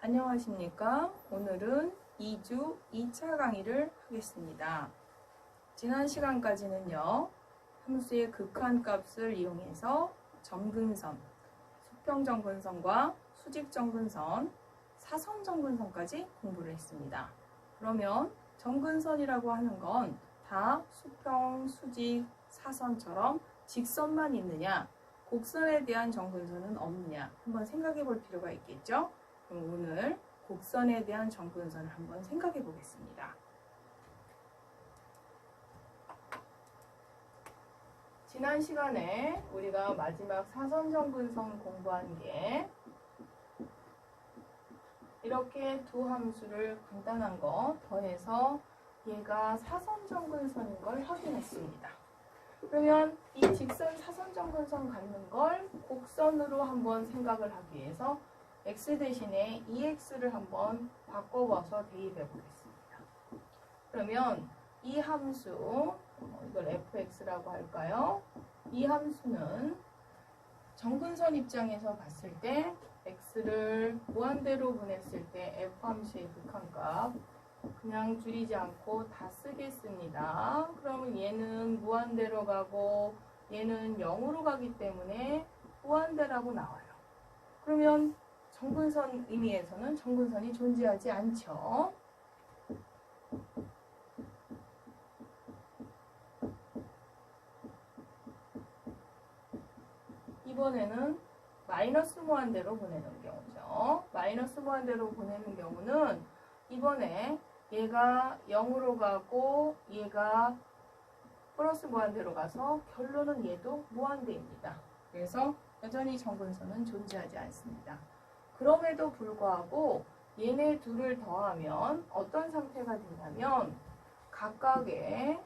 안녕하십니까? 오늘은 2주 2차 강의를 하겠습니다. 지난 시간까지는요, 함수의 극한값을 이용해서 점근선, 수평점근선과 수직점근선, 사선점근선까지 공부를 했습니다. 그러면 점근선이라고 하는 건 다 수평, 수직, 사선처럼 직선만 있느냐, 곡선에 대한 점근선은 없느냐 한번 생각해 볼 필요가 있겠죠? 그럼 오늘 곡선에 대한 점근선을 한번 생각해 보겠습니다. 지난 시간에 우리가 마지막 사선점근선 공부한 게 이렇게 두 함수를 간단한 거 더해서 얘가 사선점근선인 걸 확인했습니다. 그러면 이 직선 사선점근선 갖는 걸 곡선으로 한번 생각을 하기 위해서 x 대신에 2x를 한번 바꿔봐서 대입해 보겠습니다. 그러면 이 함수, 이걸 fx라고 할까요? 이 함수는 점근선 입장에서 봤을 때 x를 무한대로 보냈을 때 f 함수의 극한값 그냥 줄이지 않고 다 쓰겠습니다. 그러면 얘는 무한대로 가고 얘는 0으로 가기 때문에 무한대라고 나와요. 그러면 점근선 의미에서는 점근선이 존재하지 않죠. 이번에는 마이너스 무한대로 보내는 경우죠. 마이너스 무한대로 보내는 경우는 이번에 얘가 0으로 가고 얘가 플러스 무한대로 가서 결론은 얘도 무한대입니다. 그래서 여전히 점근선은 존재하지 않습니다. 그럼에도 불구하고 얘네 둘을 더하면 어떤 상태가 되냐면 각각의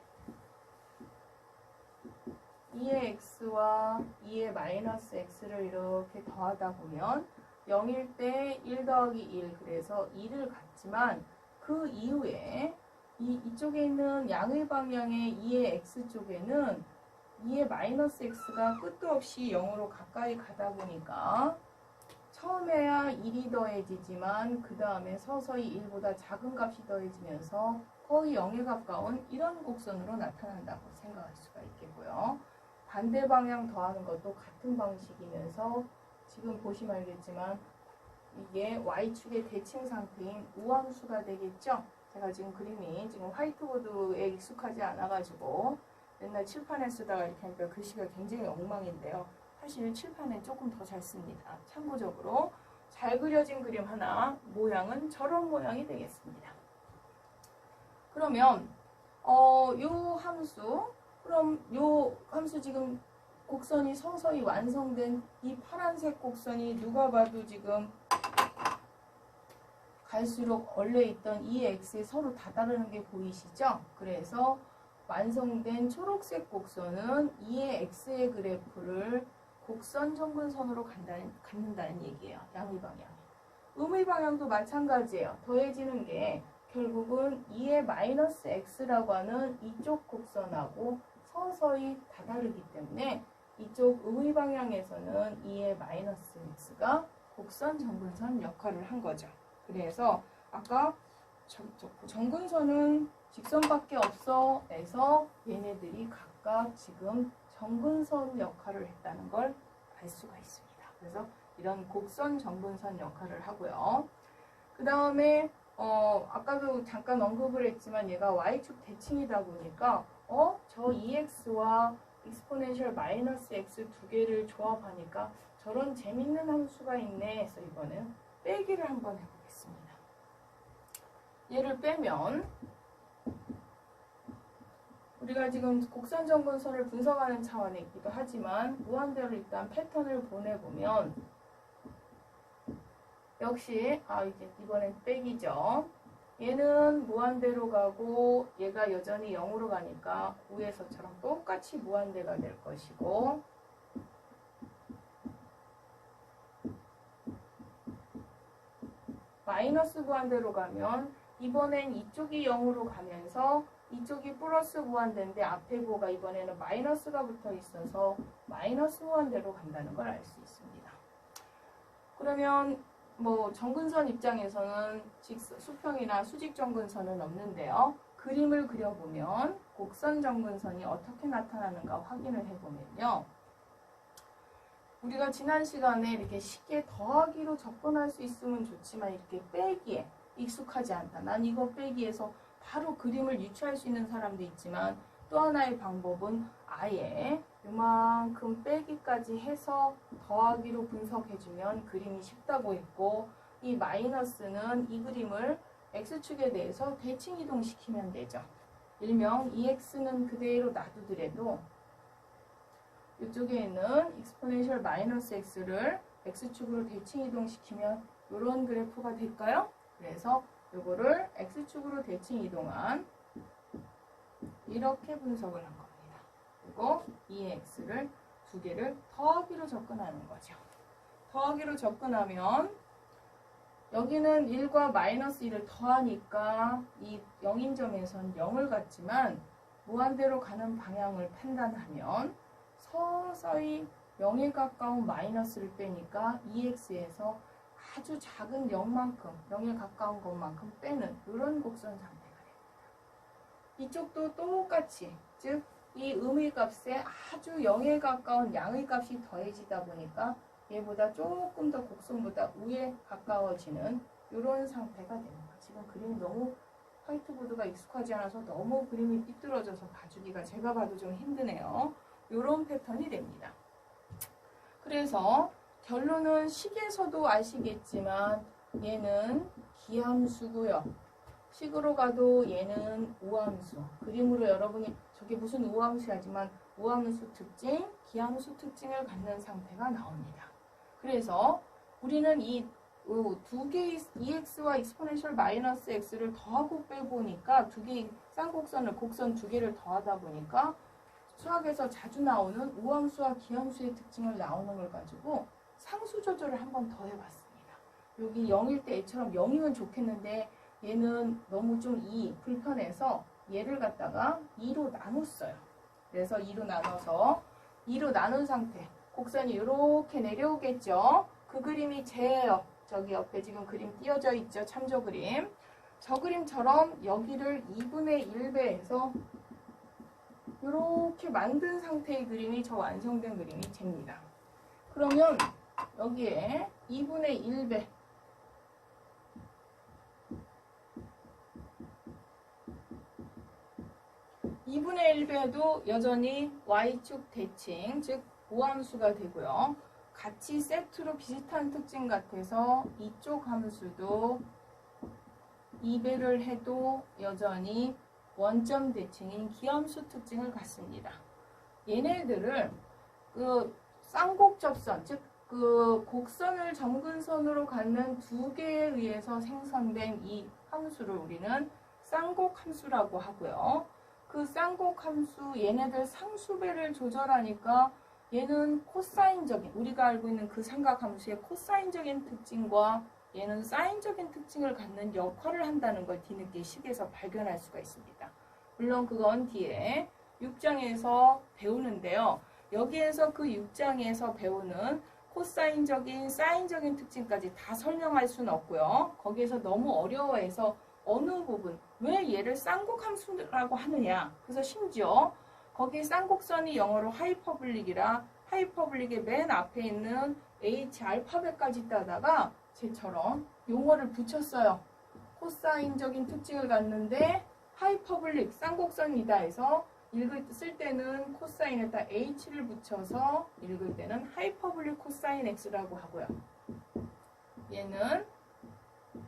2의 x와 2의 마이너스 x를 이렇게 더하다 보면 0일 때 1 더하기 1 그래서 2를 갖지만 그 이후에 이쪽에 있는 양의 방향의 2의 x 쪽에는 2의 마이너스 x가 끝도 없이 0으로 가까이 가다 보니까 처음에야 1이 더해지지만 그 다음에 서서히 1보다 작은 값이 더해지면서 거의 0에 가까운 이런 곡선으로 나타난다고 생각할 수가 있겠고요. 반대 방향 더하는 것도 같은 방식이면서 지금 보시면 알겠지만 이게 y축의 대칭 상태인 우함수가 되겠죠? 제가 지금 그림이 지금 화이트보드에 익숙하지 않아가지고 맨날 칠판에 쓰다가 이렇게 하니까 글씨가 굉장히 엉망인데요. 사실 칠판에 조금 더 잘 씁니다. 참고적으로 잘 그려진 그림 하나, 모양은 저런 모양이 되겠습니다. 그러면 요 함수, 그럼 요 함수 지금 곡선이 서서히 완성된 이 파란색 곡선이 누가 봐도 지금 갈수록 원래 있던 2의 x에 서로 다다르는 게 보이시죠? 그래서 완성된 초록색 곡선은 2의 x의 그래프를 곡선 점근선으로 갖는다는 얘기예요. 양의 방향. 음의 방향도 마찬가지예요. 더해지는 게 결국은 2의 마이너스 x라고 하는 이쪽 곡선하고 서서히 다다르기 때문에 이쪽 음의 방향에서는 2의 마이너스 x가 곡선 점근선 역할을 한 거죠. 그래서 아까 점근선은 직선밖에 없어 에서 얘네들이 각각 지금 점근선 역할을 했다는 걸 알 수가 있습니다. 그래서 이런 곡선 점근선 역할을 하고요. 그 다음에 아까도 잠깐 언급을 했지만 얘가 y축 대칭이다 보니까 저 2x와 exponential 마이너스 x 두 개를 조합하니까 저런 재밌는 함수가 있네 해서 이번엔 빼기를 한번 해보겠습니다. 얘를 빼면 우리가 지금 곡선 점근선을 분석하는 차원이기도 하지만 무한대로 일단 패턴을 보내보면 역시 이제 이번엔 빼기죠. 얘는 무한대로 가고 얘가 여전히 0으로 가니까 위에서처럼 똑같이 무한대가 될 것이고 마이너스 무한대로 가면 이번엔 이쪽이 0으로 가면서 이쪽이 플러스 무한대인데 앞에 보가 이번에는 마이너스가 붙어 있어서 마이너스 무한대로 간다는 걸 알 수 있습니다. 그러면 뭐 정근선 입장에서는 수평이나 수직 정근선은 없는데요. 그림을 그려보면 곡선 정근선이 어떻게 나타나는가 확인을 해보면요. 우리가 지난 시간에 이렇게 쉽게 더하기로 접근할 수 있으면 좋지만 이렇게 빼기에 익숙하지 않다. 난 이거 빼기에서 바로 그림을 유추할 수 있는 사람도 있지만 또 하나의 방법은 아예 이만큼 빼기까지 해서 더하기로 분석해주면 그림이 쉽다고 했고, 이 마이너스는 이 그림을 x축에 대해서 대칭 이동시키면 되죠. 일명 EX는 그대로 놔두더라도 이쪽에 있는 exponential 마이너스 x를 x축으로 대칭 이동시키면 이런 그래프가 될까요? 그래서 이거를 x축으로 대칭 이동한 이렇게 분석을 한 겁니다. 그리고 이 x를 두 개를 더하기로 접근하는 거죠. 더하기로 접근하면 여기는 1과 마이너스 1을 더하니까 이 0인점에선 0을 갖지만 무한대로 가는 방향을 판단하면 서서히 0에 가까운 마이너스를 빼니까 2x에서 아주 작은 0만큼, 0에 가까운 것만큼 빼는 이런 곡선 상태가 됩니다. 이쪽도 똑같이, 즉 이 음의 값에 아주 0에 가까운 양의 값이 더해지다 보니까 얘보다 조금 더 곡선보다 위에 가까워지는 이런 상태가 됩니다. 지금 그림이 너무 화이트보드가 익숙하지 않아서 너무 그림이 삐뚤어져서 봐주기가 제가 봐도 좀 힘드네요. 이런 패턴이 됩니다. 그래서 결론은 식에서도 아시겠지만 얘는 기함수고요. 식으로 가도 얘는 우함수. 그림으로 여러분이 저게 무슨 우함수 하지만 우함수 특징, 기함수 특징을 갖는 상태가 나옵니다. 그래서 우리는 이 두 개의 EX와 exponential 마이너스 X를 더하고 빼보니까 두 개의 쌍곡선을, 곡선 두 개를 더하다 보니까 수학에서 자주 나오는 우함수와 기함수의 특징을 나오는 걸 가지고 상수 조절을 한번 더 해봤습니다. 여기 0일 때 애처럼 0이면 좋겠는데 얘는 너무 좀 불편해서 얘를 갖다가 2로 나눴어요. 그래서 2로 나눠서 2로 나눈 상태, 곡선이 이렇게 내려오겠죠. 그 그림이 저기 옆에 지금 그림 띄어져 있죠. 참조 그림. 저 그림처럼 여기를 2분의 1배에서 이렇게 만든 상태의 그림이 저 완성된 그림이 됩니다. 그러면 여기에 2분의 1배 도 여전히 y축 대칭, 즉 우함수가 되고요. 같이 세트로 비슷한 특징 같아서 이쪽 함수도 2배를 해도 여전히 원점 대칭인 기함수 특징을 갖습니다. 얘네들을 그 쌍곡접선, 즉 그 곡선을 점근선으로 갖는 두 개에 의해서 생성된 이 함수를 우리는 쌍곡함수라고 하고요. 그 쌍곡함수 얘네들 상수배를 조절하니까 얘는 코사인적인, 우리가 알고 있는 그 삼각함수의 코사인적인 특징과 얘는 사인적인 특징을 갖는 역할을 한다는 걸 뒤늦게 식에서 발견할 수가 있습니다. 물론 그건 뒤에 6장에서 배우는데요. 여기에서 그 6장에서 배우는 코사인적인, 사인적인 특징까지 다 설명할 수는 없고요. 거기에서 너무 어려워해서 어느 부분, 왜 얘를 쌍곡함수라고 하느냐. 그래서 심지어 거기 쌍곡선이 영어로 하이퍼블릭이라 하이퍼블릭의 맨 앞에 있는 H 알파벳까지 따다가 쟤처럼 용어를 붙였어요. 코사인적인 특징을 갖는데 하이퍼블릭 쌍곡선이다 해서 쓸 때는 코사인에다 H를 붙여서 읽을 때는 하이퍼블릭 코사인 X라고 하고요. 얘는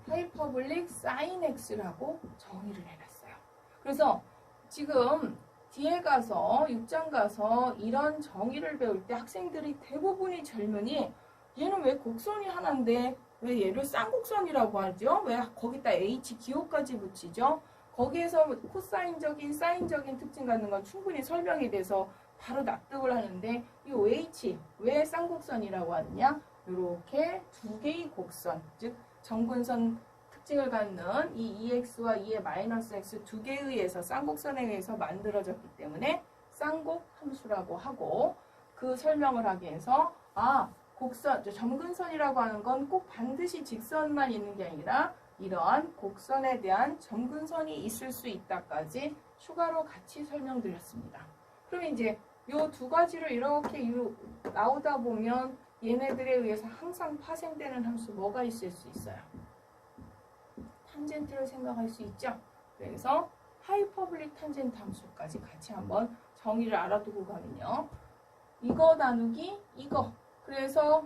하이퍼블릭 사인 X라고 정의를 해놨어요. 그래서 지금 뒤에 가서 6장 가서 이런 정의를 배울 때 학생들이 대부분이 질문이 얘는 왜 곡선이 하나인데 왜 얘를 쌍곡선이라고 하죠? 왜 거기다 H 기호까지 붙이죠? 거기에서 코사인적인, 사인적인 특징 갖는 건 충분히 설명이 돼서 바로 납득을 하는데 이 OH 왜 쌍곡선이라고 하느냐? 이렇게 두 개의 곡선, 즉 정근선 특징을 갖는 이 EX와 2의 마이너스 X 두 개에 의해서 쌍곡선에 의해서 만들어졌기 때문에 쌍곡함수라고 하고 그 설명을 하기 위해서 곡선, 점근선이라고 하는 건 꼭 반드시 직선만 있는 게 아니라 이러한 곡선에 대한 점근선이 있을 수 있다까지 추가로 같이 설명드렸습니다. 그럼 이제 요 두 가지로 이렇게 나오다 보면 얘네들에 의해서 항상 파생되는 함수 뭐가 있을 수 있어요? 탄젠트를 생각할 수 있죠? 그래서 하이퍼블릭 탄젠트 함수까지 같이 한번 정의를 알아두고 가면요. 이거 나누기 이거. 그래서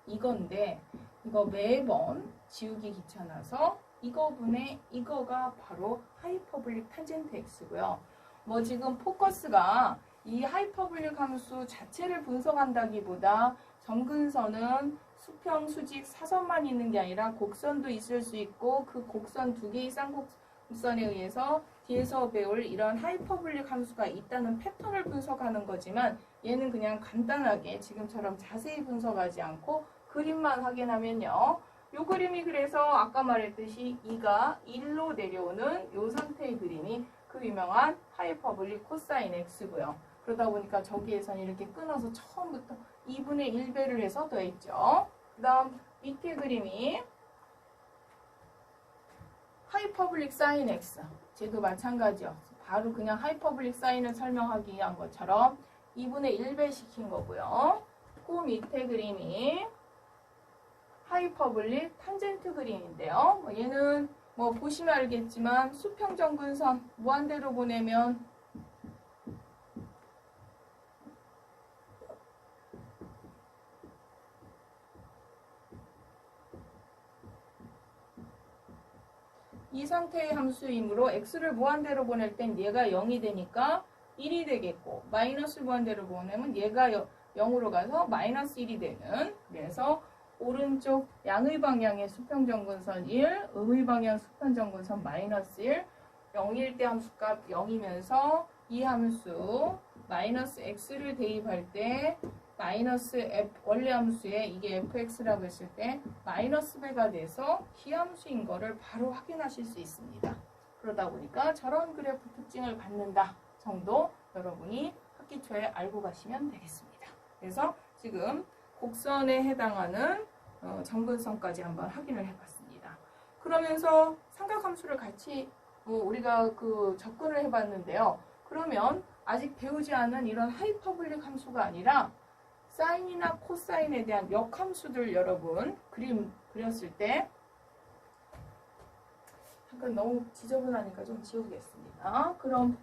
이건데 이거 매번 지우기 귀찮아서 이거분의 이거가 바로 하이퍼블릭 탄젠트 x고요. 뭐 지금 포커스가 이 하이퍼블릭 함수 자체를 분석한다기보다 점근선은 수평, 수직, 사선만 있는 게 아니라 곡선도 있을 수 있고 그 곡선 두 개의 쌍곡선에 의해서 뒤에서 배울 이런 하이퍼블릭 함수가 있다는 패턴을 분석하는 거지만 얘는 그냥 간단하게 지금처럼 자세히 분석하지 않고 그림만 확인하면요. 요 그림이 그래서 아까 말했듯이 2가 1로 내려오는 요 상태의 그림이 그 유명한 하이퍼블릭 코사인 x고요. 그러다 보니까 저기에선 이렇게 끊어서 처음부터 2분의 1배를 해서 더했죠. 그 다음 밑에 그림이 하이퍼블릭 사인 x. 쟤도 마찬가지요. 바로 그냥 하이퍼블릭 사인을 설명하기 위한 것처럼 2분의 1배 시킨 거고요. 그 밑에 그림이 하이퍼블릭 탄젠트 그림인데요. 얘는 뭐 보시면 알겠지만 수평점근선 무한대로 보내면 이 상태의 함수이므로 x를 무한대로 보낼 땐 얘가 0이 되니까 1이 되겠고 마이너스 무한대로 보내면 얘가 0으로 가서 마이너스 1이 되는, 그래서 오른쪽 양의 방향의 수평점근선 1, 음의 방향 수평점근선 마이너스 1, 0일 때 함수값 0이면서 이 함수 마이너스 x를 대입할 때 마이너스 f, 원래 함수에 이게 fx라고 했을 때 마이너스 배가 돼서 기함수인 거를 바로 확인하실 수 있습니다. 그러다 보니까 저런 그래프 특징을 갖는다 정도 여러분이 학기 초에 알고 가시면 되겠습니다. 그래서 지금 곡선에 해당하는 점근선까지 한번 확인을 해봤습니다. 그러면서 삼각함수를 같이 우리가 접근을 해봤는데요. 그러면 아직 배우지 않은 이런 하이퍼블릭 함수가 아니라 사인이나 코사인에 대한 역함수들 여러분 그림 그렸을 때 잠깐 너무 지저분하니까 좀 지우겠습니다. 그럼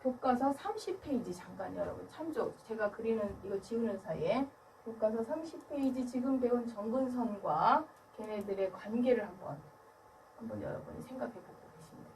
교과서 30페이지 잠깐 여러분 참조. 제가 그리는 이거 지우는 사이에 교과서 30페이지 지금 배운 점근선과 걔네들의 관계를 한번 여러분이 생각해 보고 계시면 되겠습니다.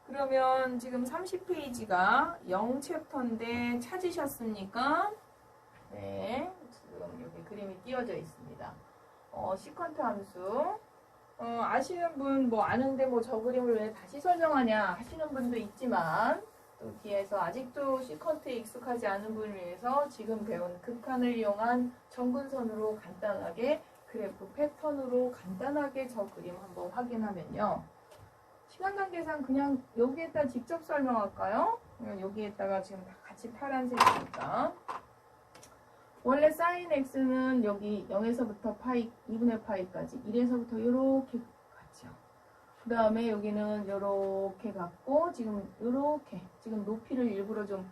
그러면 지금 30페이지가 0챕터인데 찾으셨습니까? 네, 지금 여기 그림이 띄워져 있습니다. 시컨트 함수. 아시는 분 뭐 아는데 뭐 저 그림을 왜 다시 설명하냐 하시는 분도 있지만 또 뒤에서 아직도 시컨트에 익숙하지 않은 분을 위해서 지금 배운 극한을 이용한 점근선으로 간단하게 그래프 패턴으로 간단하게 저 그림 한번 확인하면요. 시간 관계상 그냥 여기에다 직접 설명할까요? 여기에다가 지금 다 같이 파란색이니까 원래 sin x는 여기 0에서부터 파이 2분의 파이까지 1에서부터 이렇게 갔죠. 그 다음에 여기는 이렇게 갔고 지금 이렇게 지금 높이를 일부러 좀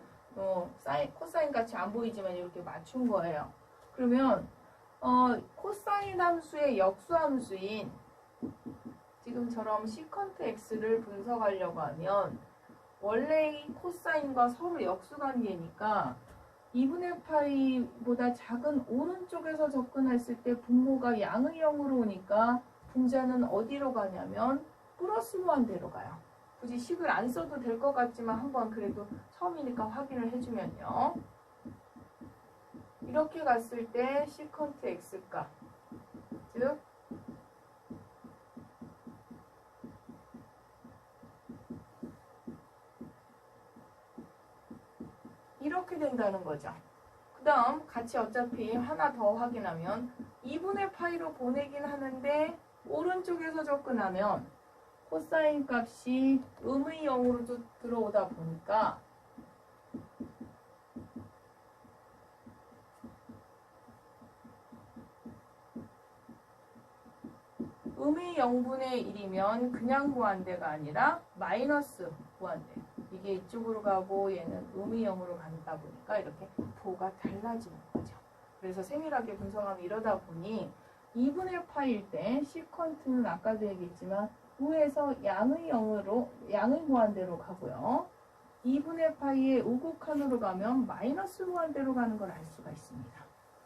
코사인 같이 안 보이지만 이렇게 맞춘 거예요. 그러면 코사인 함수의 역수함수인 지금처럼 시컨트 x를 분석하려고 하면 원래의 코사인과 서로 역수관계니까 2분의 파이보다 작은 오른쪽에서 접근했을 때 분모가 양의 0으로 오니까 분자는 어디로 가냐면 플러스 무한대로 가요. 굳이 식을 안 써도 될 것 같지만 한번 그래도 처음이니까 확인을 해주면요. 이렇게 갔을 때 시컨트 x값, 즉 이렇게 된다는 거죠. 그 다음 같이 어차피 하나 더 확인하면 2분의 파이로 보내긴 하는데 오른쪽에서 접근하면 코사인 값이 음의 0으로 들어오다 보니까 음의 0분의 1이면 그냥 무한대가 아니라 마이너스 무한대. 이게 이쪽으로 가고 얘는 음의 0으로 간다 보니까 이렇게 도가 달라지는 거죠. 그래서 세밀하게 분석하면 이러다 보니 2분의 파일 때 시컨트는 아까도 얘기했지만 우에서 양의 0으로 양의 무한대로 가고요. 2분의 파이의 우극한으로 가면 마이너스 무한대로 가는 걸 알 수가 있습니다.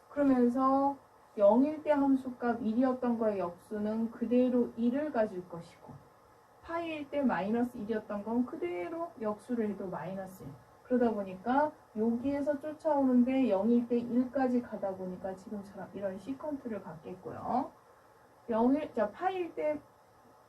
그러면서 0일 때 함수값 1이었던 거의 역수는 그대로 1을 가질 것이고 파이일 때 마이너스 1이었던 건 그대로 역수를 해도 마이너스 1. 그러다 보니까 여기에서 쫓아오는데 0일 때 1까지 가다 보니까 지금처럼 이런 시컨트를 갖겠고요. 파이일 때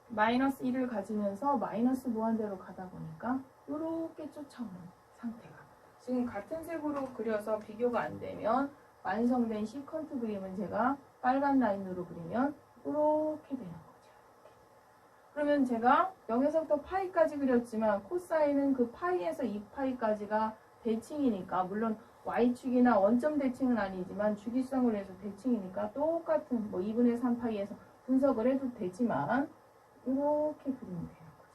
마이너스 1을 가지면서 마이너스 무한대로 가다 보니까 이렇게 쫓아오는 상태가. 지금 같은 색으로 그려서 비교가 안 되면 완성된 시컨트 그림은 제가 빨간 라인으로 그리면 이렇게 되는 거죠. 그러면 제가 0에서부터 파이까지 그렸지만 코사인은 그 파이에서 2파이까지가 대칭이니까 물론 y축이나 원점 대칭은 아니지만 주기성으로 해서 대칭이니까 똑같은 2분의 3파이에서 분석을 해도 되지만 이렇게 그리면 되는 거죠.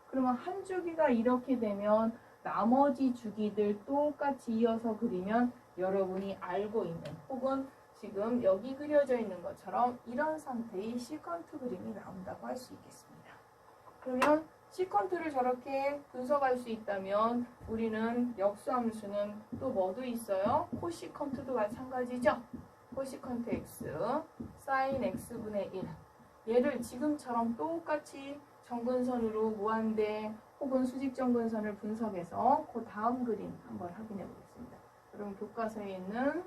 그러면 한 주기가 이렇게 되면 나머지 주기들 똑같이 이어서 그리면 여러분이 알고 있는 혹은 지금 여기 그려져 있는 것처럼 이런 상태의 시컨트 그림이 나온다고 할 수 있겠습니다. 그러면 시컨트를 저렇게 분석할 수 있다면 우리는 역수함수는 또 뭐도 있어요? 코시컨트도 마찬가지죠. 코시컨트 x, 사인 x분의 1. 얘를 지금처럼 똑같이 정근선으로 무한대 혹은 수직 정근선을 분석해서 그 다음 그림 한번 확인해 보겠습니다. 그럼 교과서에 있는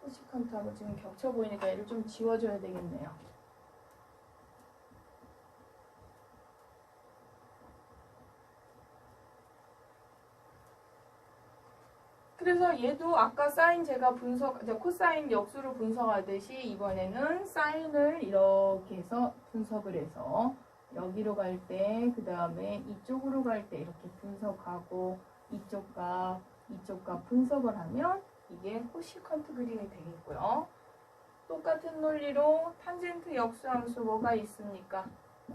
코시컨트하고 지금 겹쳐 보이니까 얘를 좀 지워줘야 되겠네요. 그래서 얘도 아까 사인 제가 코사인 역수로 분석하듯이 이번에는 사인을 이렇게 해서 분석을 해서 여기로 갈 때 그 다음에 이쪽으로 갈 때 이렇게 분석하고 이쪽과 분석을 하면 이게 코시컨트 그림이 되겠고요. 똑같은 논리로 탄젠트 역수함수 뭐가 있습니까?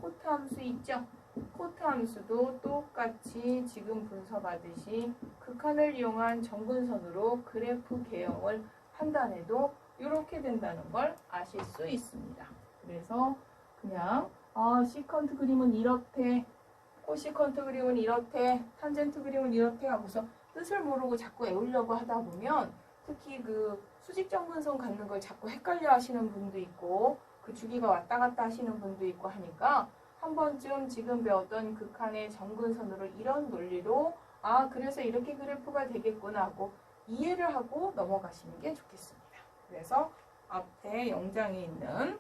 코트 함수 있죠? 코트 함수도 똑같이 지금 분석하듯이 극한을 이용한 정근선으로 그래프 개형을 판단해도 이렇게 된다는 걸 아실 수 있습니다. 그래서 그냥 시컨트 그림은 이렇대, 코시컨트 그림은 이렇대, 탄젠트 그림은 이렇대 하고서 뜻을 모르고 자꾸 외우려고 하다 보면 특히 그 수직 정근선 갖는 걸 자꾸 헷갈려 하시는 분도 있고 그 주기가 왔다 갔다 하시는 분도 있고 하니까 한 번쯤 지금 배웠던 극한의 정근선으로 이런 논리로 그래서 이렇게 그래프가 되겠구나 하고 이해를 하고 넘어가시는 게 좋겠습니다. 그래서 앞에 영장에 있는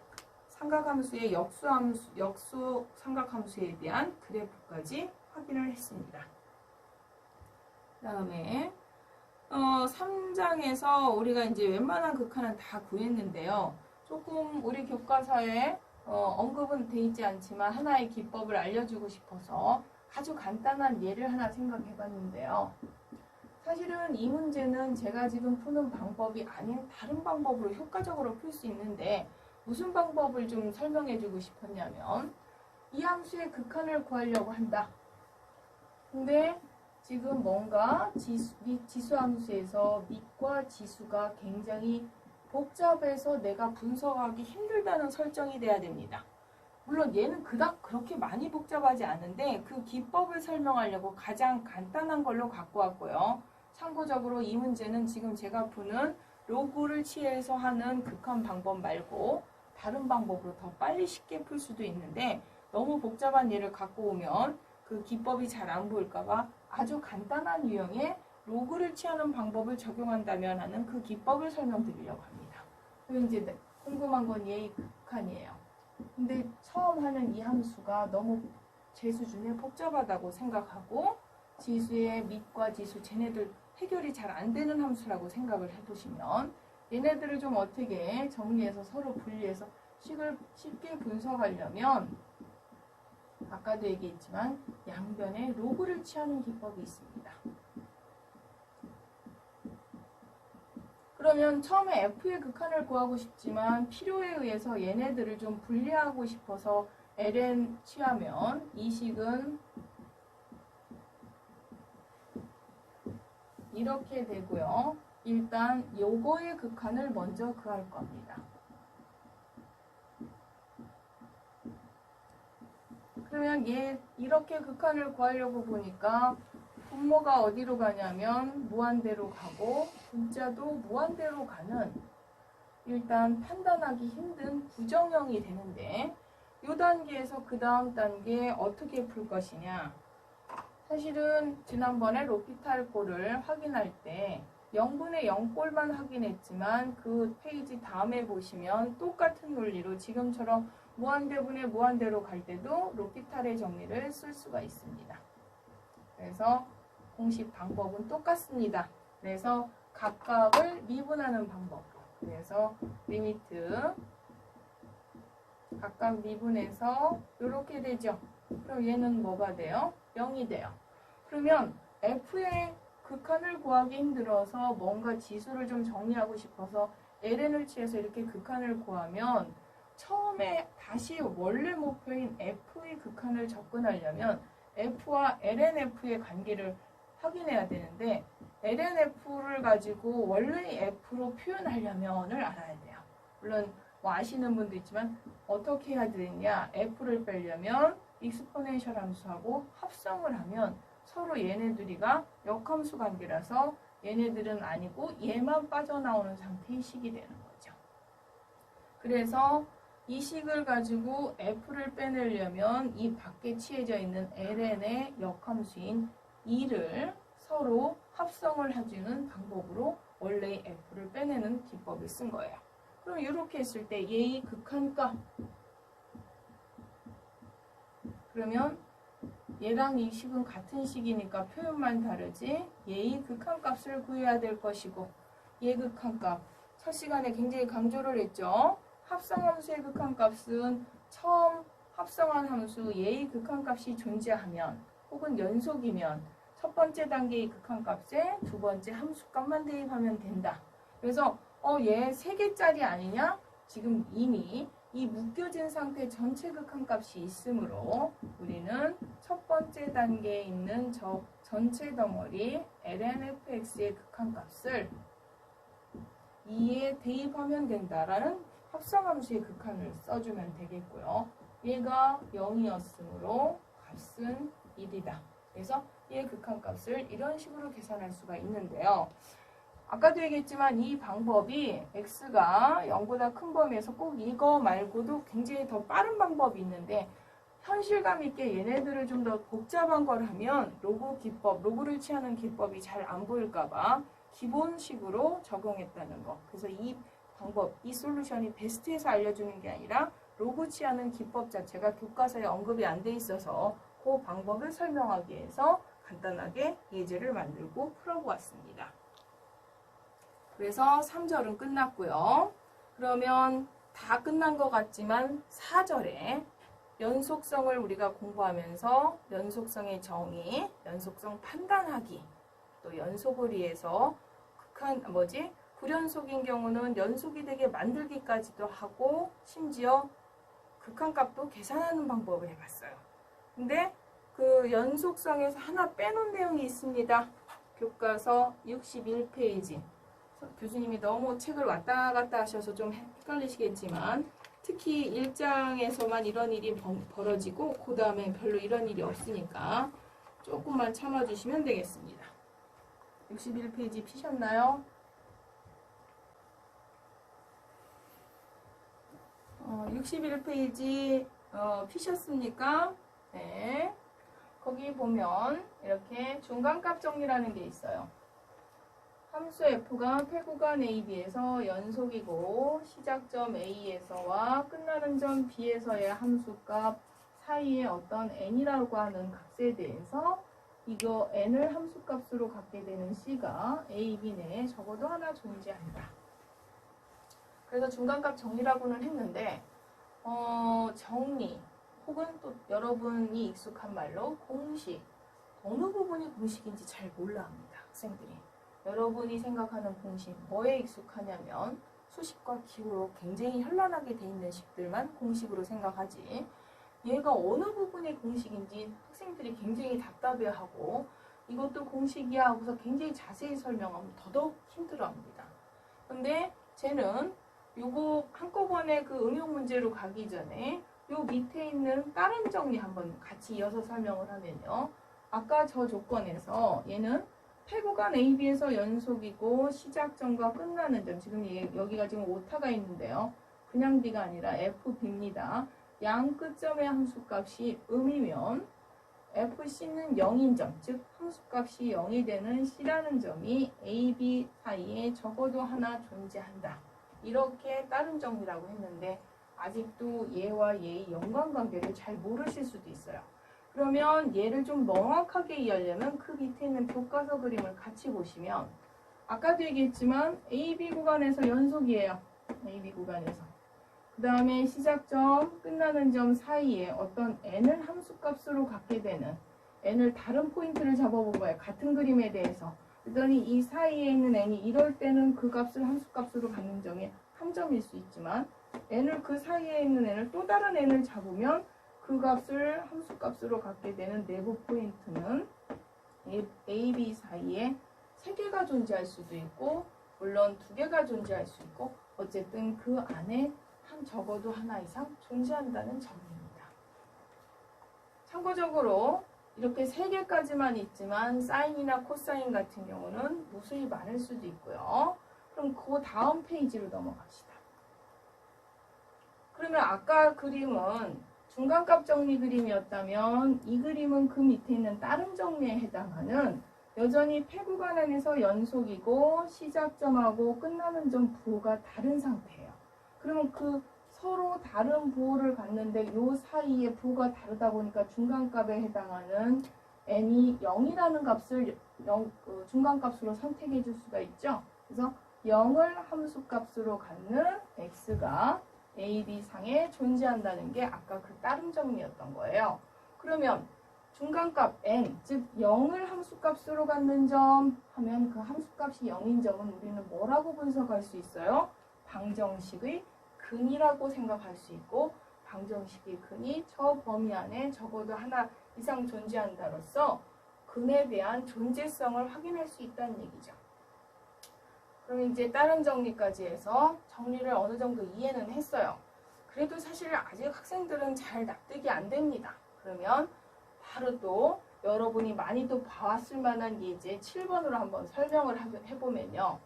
삼각함수의 역수 삼각함수에 대한 그래프까지 확인을 했습니다. 그 다음에 3장에서 우리가 이제 웬만한 극한은 다 구했는데요. 조금 우리 교과서에 언급은 돼 있지 않지만 하나의 기법을 알려주고 싶어서 아주 간단한 예를 하나 생각해 봤는데요. 사실은 이 문제는 제가 지금 푸는 방법이 아닌 다른 방법으로 효과적으로 풀 수 있는데 무슨 방법을 좀 설명해 주고 싶었냐면 이 함수의 극한을 구하려고 한다. 근데 지금 뭔가 지수함수에서 밑과 지수가 굉장히 복잡해서 내가 분석하기 힘들다는 설정이 돼야 됩니다. 물론 얘는 그닥 그렇게 많이 복잡하지 않은데 그 기법을 설명하려고 가장 간단한 걸로 갖고 왔고요. 참고적으로 이 문제는 지금 제가 푸는 로그를 취해서 하는 극한 방법 말고 다른 방법으로 더 빨리 쉽게 풀 수도 있는데 너무 복잡한 예를 갖고 오면 그 기법이 잘 안 보일까봐 아주 간단한 유형의 로그를 취하는 방법을 적용한다면 하는 그 기법을 설명드리려고 합니다. 그리고 이제 궁금한 건 예의 극한이에요. 근데 처음 하는 이 함수가 너무 제 수준에 복잡하다고 생각하고 지수의 밑과 지수 쟤네들 해결이 잘 안 되는 함수라고 생각을 해보시면 얘네들을 좀 어떻게 정리해서 서로 분리해서 식을 쉽게 분석하려면 아까도 얘기했지만 양변에 로그를 취하는 기법이 있습니다. 그러면 처음에 f의 극한을 구하고 싶지만 필요에 의해서 얘네들을 좀 분리하고 싶어서 ln 취하면 이 식은 이렇게 되고요. 일단 요거의 극한을 먼저 구할 겁니다. 그러면 얘 이렇게 극한을 구하려고 보니까 분모가 어디로 가냐면 무한대로 가고 분자도 무한대로 가는 일단 판단하기 힘든 부정형이 되는데 이 단계에서 그 다음 단계 어떻게 풀 것이냐. 사실은 지난번에 로피탈 꼴을 확인할 때 0분의 0꼴만 확인했지만 그 페이지 다음에 보시면 똑같은 논리로 지금처럼 무한대분의 무한대로 갈 때도 로피탈의 정리를 쓸 수가 있습니다. 그래서 공식 방법은 똑같습니다. 그래서 각각을 미분하는 방법. 그래서 리미트 각각 미분해서 이렇게 되죠. 그럼 얘는 뭐가 돼요? 0이 돼요. 그러면 f의 극한을 구하기 힘들어서 뭔가 지수를 좀 정리하고 싶어서 ln을 취해서 이렇게 극한을 구하면 처음에 다시 원래 목표인 f의 극한을 접근하려면 f와 lnf의 관계를 확인해야 되는데 lnf를 가지고 원래의 f로 표현하려면을 알아야 돼요. 물론 뭐 아시는 분도 있지만 어떻게 해야 되느냐. f를 빼려면 익스포넨셜 함수하고 합성을 하면 서로 얘네들이가 역함수 관계라서 얘네들은 아니고 얘만 빠져나오는 상태의 식이 되는 거죠. 그래서 이 식을 가지고 f를 빼내려면 이 밖에 취해져 있는 ln의 역함수인 2를 서로 합성을 해주는 방법으로 원래의 f를 빼내는 기법을 쓴 거예요. 그럼 이렇게 했을 때 얘의 극한값 그러면 얘랑 이 식은 같은 식이니까 표현만 다르지 얘의 극한값을 구해야 될 것이고 얘 극한값 첫 시간에 굉장히 강조를 했죠. 합성함수의 극한값은 처음 합성한 함수 얘의 극한값이 존재하면 혹은 연속이면 첫 번째 단계의 극한값에 두 번째 함수값만 대입하면 된다. 그래서 얘 3개짜리 아니냐? 지금 이미 이 묶여진 상태 전체 극한값이 있으므로 우리는 첫 번째 단계에 있는 저 전체 덩어리 lnfx의 극한값을 2에 대입하면 된다라는 합성함수의 극한을 써주면 되겠고요. 얘가 0이었으므로 값은 1이다. 그래서 얘의 극한값을 이런 식으로 계산할 수가 있는데요. 아까도 얘기했지만 이 방법이 x가 0보다 큰 범위에서 꼭 이거 말고도 굉장히 더 빠른 방법이 있는데 현실감 있게 얘네들을 좀 더 복잡한 걸 하면 로그 기법, 로그를 취하는 기법이 잘 안 보일까봐 기본식으로 적용했다는 거. 그래서 이 방법, 이 솔루션이 베스트에서 알려주는 게 아니라 로그 취하는 기법 자체가 교과서에 언급이 안 돼 있어서 그 방법을 설명하기 위해서 간단하게 예제를 만들고 풀어보았습니다. 그래서 3절은 끝났고요. 그러면 다 끝난 것 같지만 4절에 연속성을 우리가 공부하면서 연속성의 정의, 연속성 판단하기, 또 연속을 위해서 불연속인 경우는 연속이 되게 만들기까지도 하고 심지어 극한값도 계산하는 방법을 해봤어요. 근데 그 연속성에서 하나 빼놓은 내용이 있습니다. 교과서 61페이지. 교수님이 너무 책을 왔다 갔다 하셔서 좀 헷갈리시겠지만 특히 1장에서만 이런 일이 벌어지고 그 다음에 별로 이런 일이 없으니까 조금만 참아주시면 되겠습니다. 61페이지 피셨나요? 61페이지 피셨습니까? 네. 거기 보면 이렇게 중간값 정리라는 게 있어요. 함수 f가 폐구간 AB에서 연속이고 시작점 A에서와 끝나는 점 B에서의 함수값 사이에 어떤 n이라고 하는 값에 대해서 이거 n을 함수값으로 갖게 되는 C가 A, B 내에 적어도 하나 존재한다. 그래서 중간값 정리라고는 했는데 정리 혹은 또 여러분이 익숙한 말로 공식, 어느 부분이 공식인지 잘 몰라 합니다. 학생들이. 여러분이 생각하는 공식 뭐에 익숙하냐면 수식과 기호로 굉장히 현란하게 돼 있는 식들만 공식으로 생각하지, 얘가 어느 부분이 공식인지 학생들이 굉장히 답답해하고 이것도 공식이야 하고서 굉장히 자세히 설명하면 더더욱 힘들어합니다. 근데 쟤는 요거 한꺼번에 그 응용 문제로 가기 전에 요 밑에 있는 다른 정리 한번 같이 이어서 설명을 하면요. 아까 저 조건에서 얘는 폐구간 AB에서 연속이고 시작점과 끝나는 점, 지금 여기가 지금 오타가 있는데요. 그냥 B가 아니라 FB입니다. 양 끝점의 함수값이 음이면 FC는 0인 점, 즉 함수값이 0이 되는 C라는 점이 A, B 사이에 적어도 하나 존재한다. 이렇게 다른 정리라고 했는데 아직도 얘와 얘의 연관관계를 잘 모르실 수도 있어요. 그러면 얘를 좀 명확하게 이해하려면 그 밑에 있는 교과서 그림을 같이 보시면 아까도 얘기했지만 AB 구간에서 연속이에요. AB 구간에서. 그 다음에 시작점, 끝나는 점 사이에 어떤 n을 함수값으로 갖게 되는, n을 다른 포인트를 잡아본 거예요. 같은 그림에 대해서. 그랬더니 이 사이에 있는 n이 이럴 때는 그 값을 함수값으로 갖는 점이 한 점일 수 있지만 n을 그 사이에 있는 n을 또 다른 n을 잡으면 그 값을 함수값으로 갖게 되는 내부 포인트는 A, B 사이에 3개가 존재할 수도 있고 물론 2개가 존재할 수 있고 어쨌든 그 안에 적어도 하나 이상 존재한다는 점입니다. 참고적으로 이렇게 3개까지만 있지만 사인이나 코사인 같은 경우는 무수히 많을 수도 있고요. 그럼 그 다음 페이지로 넘어갑시다. 그러면 아까 그림은 중간값 정리 그림이었다면 이 그림은 그 밑에 있는 다른 정리에 해당하는 여전히 폐구간 안에서 연속이고 시작점하고 끝나는 점 부호가 다른 상태예요. 그러면 그 서로 다른 부호를 갖는데 요 사이에 부호가 다르다 보니까 중간값에 해당하는 n이 0이라는 값을 중간값으로 선택해 줄 수가 있죠. 그래서 0을 함수값으로 갖는 x가 A, B 상에 존재한다는 게 아까 그 다른 정리였던 거예요. 그러면 중간값 n, 즉 0을 함수값으로 갖는 점 하면 그 함수값이 0인 점은 우리는 뭐라고 분석할 수 있어요? 방정식의 근이라고 생각할 수 있고 방정식의 근이 저 범위 안에 적어도 하나 이상 존재한다로서 근에 대한 존재성을 확인할 수 있다는 얘기죠. 그럼 이제 다른 정리까지 해서 정리를 어느 정도 이해는 했어요. 그래도 사실 아직 학생들은 잘 납득이 안 됩니다. 그러면 바로 또 여러분이 많이도 봐왔을 만한 예제 7번으로 한번 설명을 해보면요.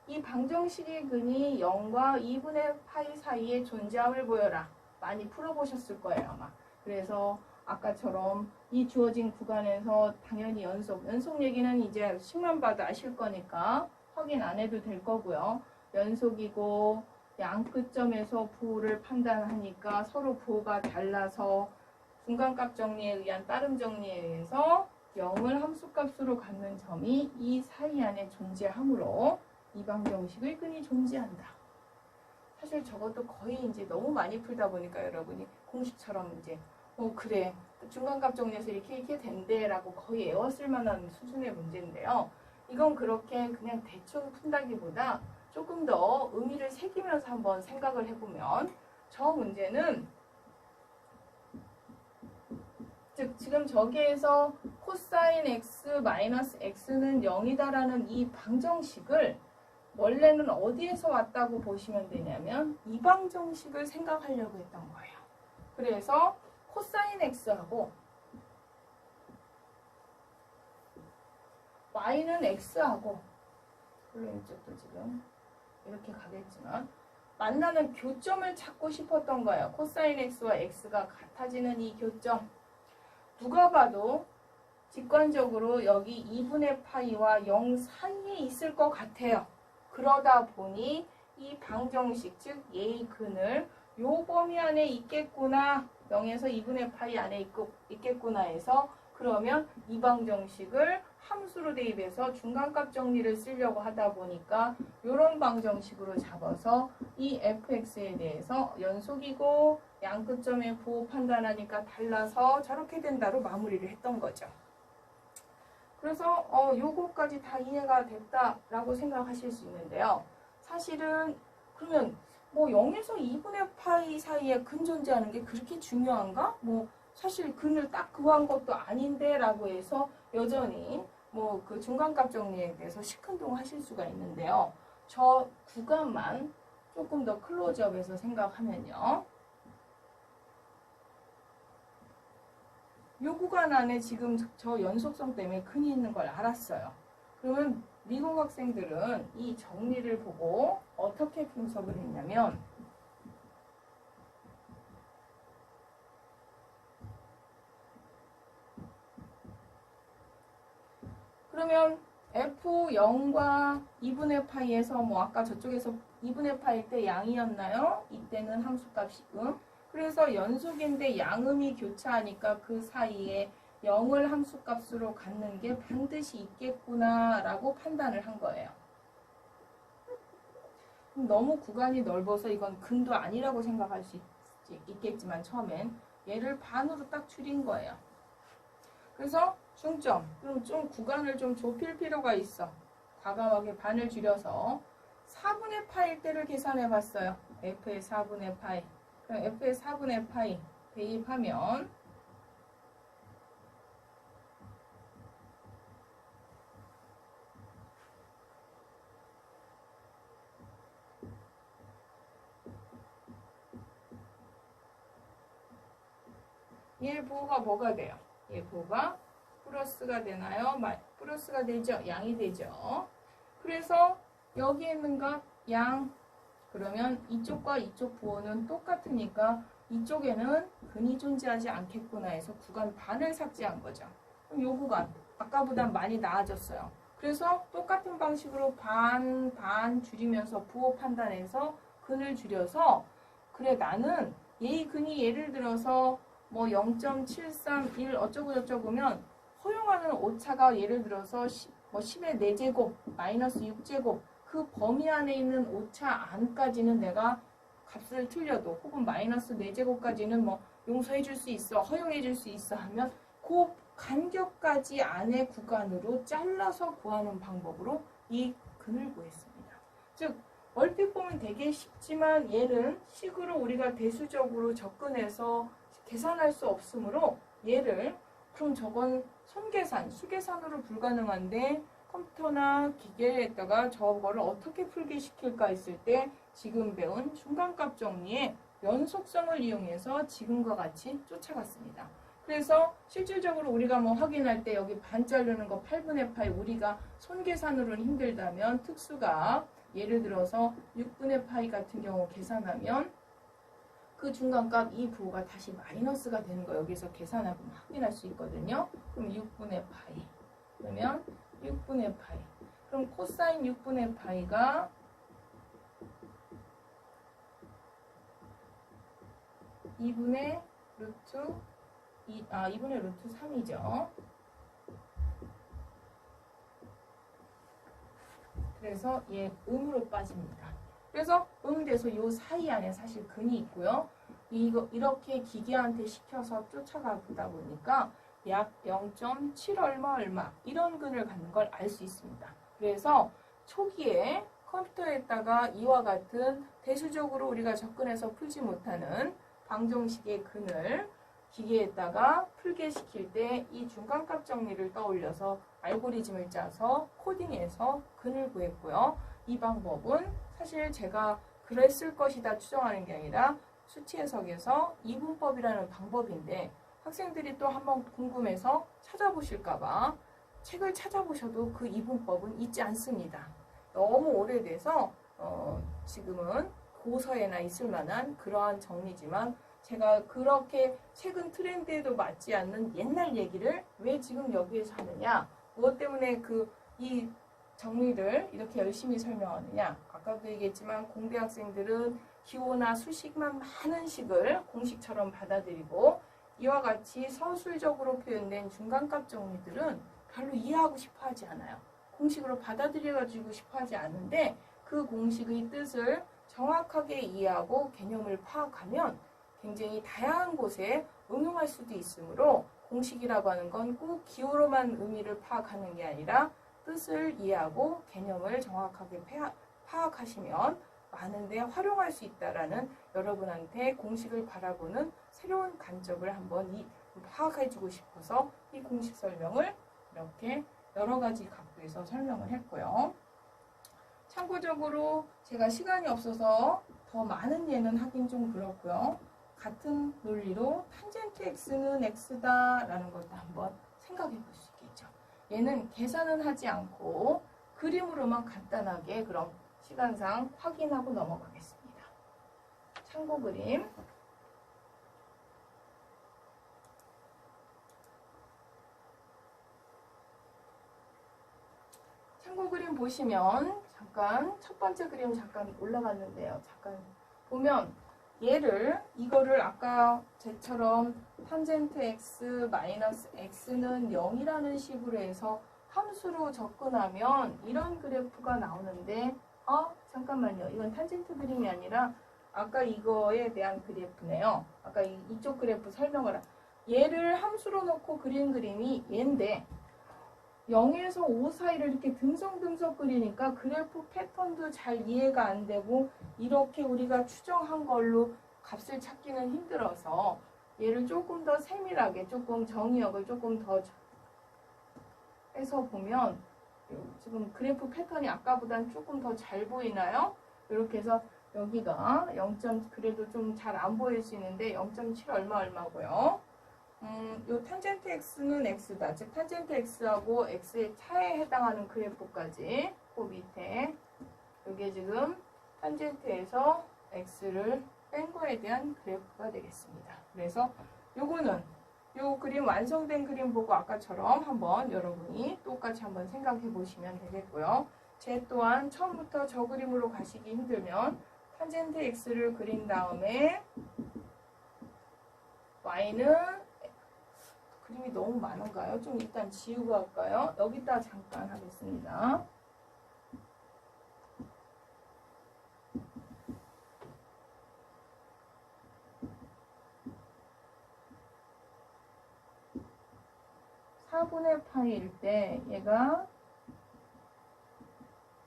이 방정식의 근이 0과 2분의 파이 사이에 존재함을 보여라. 많이 풀어보셨을 거예요, 아마. 그래서 아까처럼 이 주어진 구간에서 당연히 연속 얘기는 이제 식만 봐도 아실 거니까 확인 안 해도 될 거고요. 연속이고 양 끝점에서 부호를 판단하니까 서로 부호가 달라서 중간값 정리에 의한 따름 정리에 의해서 0을 함수값으로 갖는 점이 이 사이 안에 존재하므로 이 방정식의 근이 존재한다. 사실 저것도 거의 이제 너무 많이 풀다 보니까 여러분이 공식처럼 이제 그래 중간값 정리해서 이렇게 된대 라고 거의 외웠을 만한 수준의 문제인데요. 이건 그렇게 그냥 대충 푼다기보다 조금 더 의미를 새기면서 한번 생각을 해보면 저 문제는 즉 지금 저기에서 코사인 x 마이너스 x는 0이다라는 이 방정식을 원래는 어디에서 왔다고 보시면 되냐면 이 방정식을 생각하려고 했던 거예요. 그래서 코사인 x하고 y는 x하고 물론 이쪽도 지금 이렇게 가겠지만 만나는 교점을 찾고 싶었던 거예요. 코사인 x와 x가 같아지는 이 교점. 누가 봐도 직관적으로 여기 2분의 파이와 0 사이에 있을 것 같아요. 그러다 보니 이 방정식, 즉 얘의 근을 요 범위 안에 있겠구나. 0에서 2분의 파이 안에 있겠구나 해서 그러면 이 방정식을 함수로 대입해서 중간값 정리를 쓰려고 하다 보니까 이런 방정식으로 잡아서 이 fx에 대해서 연속이고 양끝점의 부호 판단하니까 달라서 저렇게 된다로 마무리를 했던 거죠. 그래서 요거까지 다 이해가 됐다라고 생각하실 수 있는데요. 사실은 그러면 뭐 0에서 2분의 파이 사이에 근 존재하는 게 그렇게 중요한가? 뭐 사실 근을 딱 구한 것도 아닌데 라고 해서 여전히 뭐 그 중간값 정리에 대해서 시큰둥하실 수가 있는데요. 저 구간만 조금 더 클로즈업해서 생각하면요. 요 구간 안에 지금 저 연속성 때문에 근이 있는 걸 알았어요. 그러면 미국 학생들은 이 정리를 보고 어떻게 분석을 했냐면 그러면 F0과 2분의 파이에서 뭐 아까 저쪽에서 2분의 파일 때 양이었나요? 이때는 함수값이 그래서 연속인데 양음이 교차하니까 그 사이에 0을 함수값으로 갖는 게 반드시 있겠구나 라고 판단을 한 거예요. 너무 구간이 넓어서 이건 근도 아니라고 생각할 수 있겠지만 처음엔 얘를 반으로 딱 줄인 거예요. 그래서 중점, 그럼 좀 구간을 좀 좁힐 필요가 있어. 과감하게 반을 줄여서 4분의 파일 때를 계산해 봤어요. f의 4분의 파이. 그럼 f의 4분의 파이 대입하면 얘 부호가 뭐가 돼요? 얘 부호가 플러스가 되나요? 플러스가 되죠? 양이 되죠? 그래서 여기에 있는 값 양. 그러면 이쪽과 이쪽 부호는 똑같으니까 이쪽에는 근이 존재하지 않겠구나 해서 구간 반을 삭제한 거죠. 그럼 요 구간 아까보다 많이 나아졌어요. 그래서 똑같은 방식으로 반 줄이면서 부호 판단해서 근을 줄여서 그래 나는 얘의 근이 예를 들어서 뭐 0.731 어쩌고 저쩌고면 허용하는 오차가 예를 들어서 10의 4제곱 마이너스 6제곱 그 범위 안에 있는 오차 안까지는 내가 값을 틀려도 혹은 마이너스 4제곱까지는 뭐 용서해 줄 수 있어 허용해 줄 수 있어 하면 그 간격까지 안의 구간으로 잘라서 구하는 방법으로 이 근을 구했습니다. 즉 얼핏 보면 되게 쉽지만 얘는 식으로 우리가 대수적으로 접근해서 계산할 수 없으므로 얘를 그럼 저건 손계산, 수계산으로 불가능한데 컴퓨터나 기계에다가 저거를 어떻게 풀게 시킬까 했을 때 지금 배운 중간값 정리의 연속성을 이용해서 지금과 같이 쫓아갔습니다. 그래서 실질적으로 우리가 뭐 확인할 때 여기 반 자르는 거 8분의 파이 우리가 손계산으로는 힘들다면 특수가 예를 들어서 6분의 파이 같은 경우 계산하면 그 중간값 이 부호가 다시 마이너스가 되는 거 여기서 계산하고 확인할 수 있거든요. 그럼 6분의 파이 그러면 6분의 파이 그럼 코사인 6분의 파이가 2분의 루트 2분의 루트 3이죠. 그래서 얘 음으로 빠집니다. 그래서 돼서 요 사이 안에 사실 근이 있고요. 이렇게 기계한테 시켜서 쫓아가다 보니까 약 0.7 얼마 이런 근을 갖는 걸 알 수 있습니다. 그래서 초기에 컴퓨터에다가 이와 같은 대수적으로 우리가 접근해서 풀지 못하는 방정식의 근을 기계에다가 풀게 시킬 때 이 중간값 정리를 떠올려서 알고리즘을 짜서 코딩해서 근을 구했고요. 이 방법은 사실 제가 그랬을 것이다 추정하는 게 아니라 수치 해석에서 이분법이라는 방법인데 학생들이 또 한번 궁금해서 찾아보실까봐 책을 찾아보셔도 그 이분법은 있지 않습니다. 너무 오래돼서 지금은 고서에나 있을 만한 그러한 정리지만 제가 그렇게 최근 트렌드에도 맞지 않는 옛날 얘기를 왜 지금 여기에서 하느냐, 무엇 때문에 이 정리를 이렇게 열심히 설명하느냐. 아까도 얘기했지만 공대 학생들은 기호나 수식만 많은 식을 공식처럼 받아들이고 이와 같이 서술적으로 표현된 중간값 정리들은 별로 이해하고 싶어 하지 않아요. 공식으로 받아들여가지고 싶어 하지 않는데 그 공식의 뜻을 정확하게 이해하고 개념을 파악하면 굉장히 다양한 곳에 응용할 수도 있으므로 공식이라고 하는 건 꼭 기호로만 의미를 파악하는 게 아니라 뜻을 이해하고 개념을 정확하게 파악하시면 많은 데 활용할 수 있다라는 여러분한테 공식을 바라보는 새로운 관점을 한번 파악해주고 싶어서 이 공식 설명을 이렇게 여러 가지 각도에서 설명을 했고요. 참고적으로 제가 시간이 없어서 더 많은 예는 하긴 좀 그렇고요. 같은 논리로 탄젠트 x는 x다 라는 것도 한번 생각해 볼 수 있겠죠. 얘는 계산은 하지 않고 그림으로만 간단하게 그럼 시간상 확인하고 넘어가겠습니다. 참고 그림. 참고 그림 보시면 잠깐 첫 번째 그림 잠깐 올라갔는데요. 잠깐 보면 이거를 아까 제처럼 탄젠트 x 마이너스 x는 0이라는 식으로 해서 함수로 접근하면 이런 그래프가 나오는데 잠깐만요. 이건 탄젠트 그림이 아니라 아까 이거에 대한 그래프네요. 아까 이쪽 그래프 설명을 얘를 함수로 놓고 그린 그림이 얘인데 0에서 5 사이를 이렇게 듬성듬성 그리니까 그래프 패턴도 잘 이해가 안 되고 이렇게 우리가 추정한 걸로 값을 찾기는 힘들어서 얘를 조금 더 세밀하게 조금 정의역을 조금 더 해서 보면 지금 그래프 패턴이 아까보단 조금 더 잘 보이나요? 이렇게 해서 여기가 0. 그래도 좀 잘 안 보일 수 있는데 0.7 얼마고요. 요 탄젠트 x는 x다. 즉 탄젠트 x하고 x의 차에 해당하는 그래프까지 그 밑에 이게 지금 탄젠트에서 x를 뺀 거에 대한 그래프가 되겠습니다. 그래서 요거는 요 그림 완성된 그림 보고 아까처럼 한번 여러분이 똑같이 한번 생각해 보시면 되겠고요. 제 또한 처음부터 저 그림으로 가시기 힘들면 탄젠트 x를 그린 다음에 y는 그림이 너무 많은가요? 좀 일단 지우고 할까요? 여기다 잠깐 하겠습니다. (4분의) 파이일 때 얘가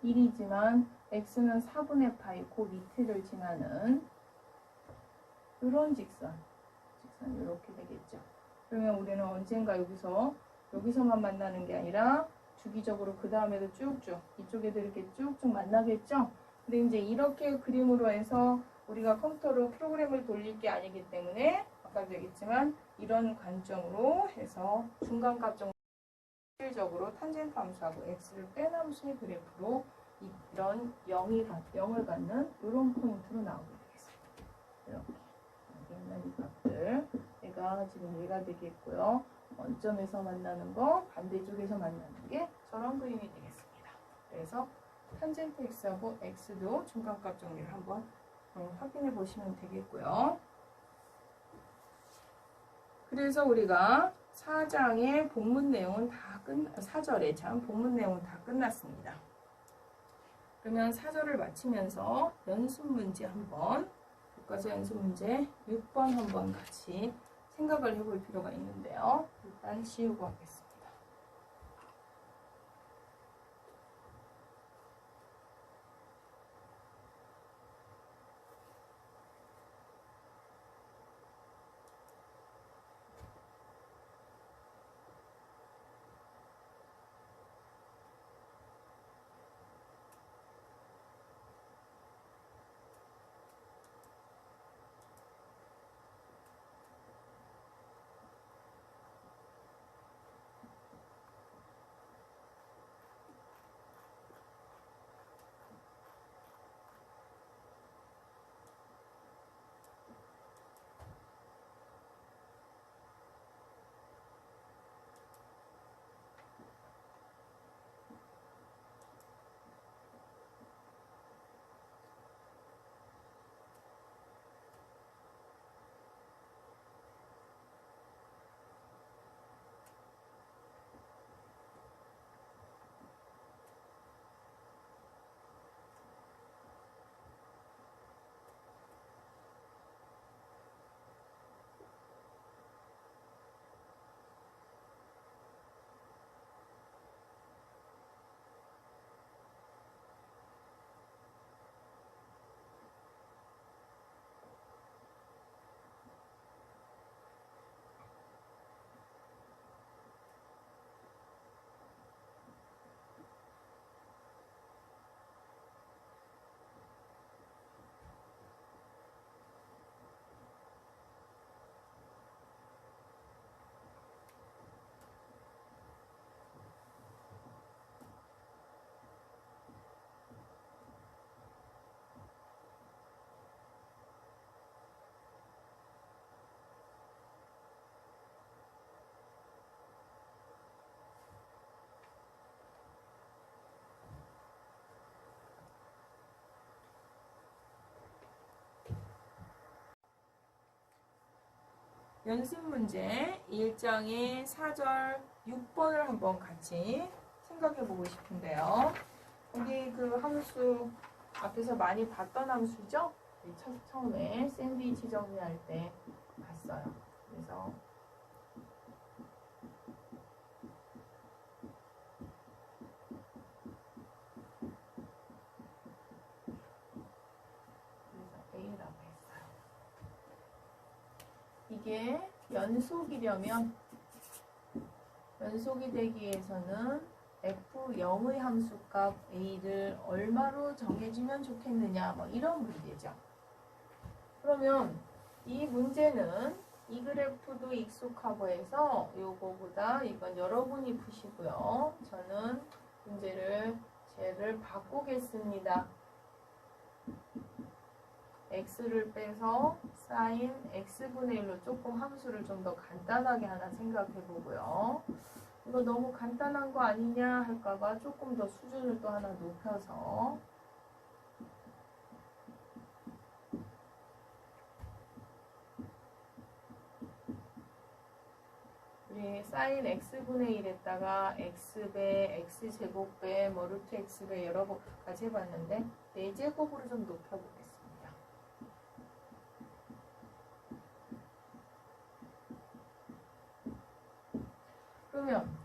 1이지만 x는 4분의 파이 그 밑을 지나는 이런 직선 이렇게 되겠죠. 그러면 우리는 언젠가 여기서만 만나는 게 아니라 주기적으로 그 다음에도 쭉쭉 이쪽에도 이렇게 쭉쭉 만나겠죠. 근데 이제 이렇게 그림으로 해서 우리가 컴퓨터로 프로그램을 돌릴 게 아니기 때문에 아까도 얘기했지만 이런 관점으로 해서 중간값 정도 실질적으로 탄젠트 함수하고 x를 뺀 함수의 그래프로 이런 0을 갖는 이런 포인트로 나오게 되겠습니다. 이렇게 여기 있는 이 값들 얘가 지금 얘가 되겠고요. 원점에서 만나는 거 반대쪽에서 만나는 게 저런 그림이 되겠습니다. 그래서 탄젠트 x하고 x도 중간값 정리를 한번 확인해 보시면 되겠고요. 그래서 우리가 4장의 본문 내용은 다 4절에 본문 내용은 다 끝났습니다. 그러면 4절을 마치면서 연습 문제 한번 교과서 연습 문제 6번 한번 같이 생각을 해볼 필요가 있는데요. 일단 지우고 하겠습니다. 연습 문제 1장의 4절 6번을 한번 같이 생각해 보고 싶은데요. 여기 그 함수 앞에서 많이 봤던 함수죠? 처음에 샌드위치 정리할 때 봤어요. 그래서 A라고 했어요. 이게 연속이 되기 위해서는 F0의 함수값 A를 얼마로 정해주면 좋겠느냐, 뭐 이런 문제죠. 그러면 이 문제는 이 그래프도 익숙하고 해서 요거보다 이건 여러분이 푸시고요. 저는 문제를 쟤를 바꾸겠습니다. x를 빼서 sin x분의 1로 조금 함수를 좀 더 간단하게 하나 생각해 보고요. 이거 너무 간단한 거 아니냐 할까봐 조금 더 수준을 또 하나 높여서 우리 sin x분의 1에다가 x배, x제곱배, 뭐 루트 x배 여러 번까지 해봤는데 4제곱으로 좀 높여보겠습니다. 그러면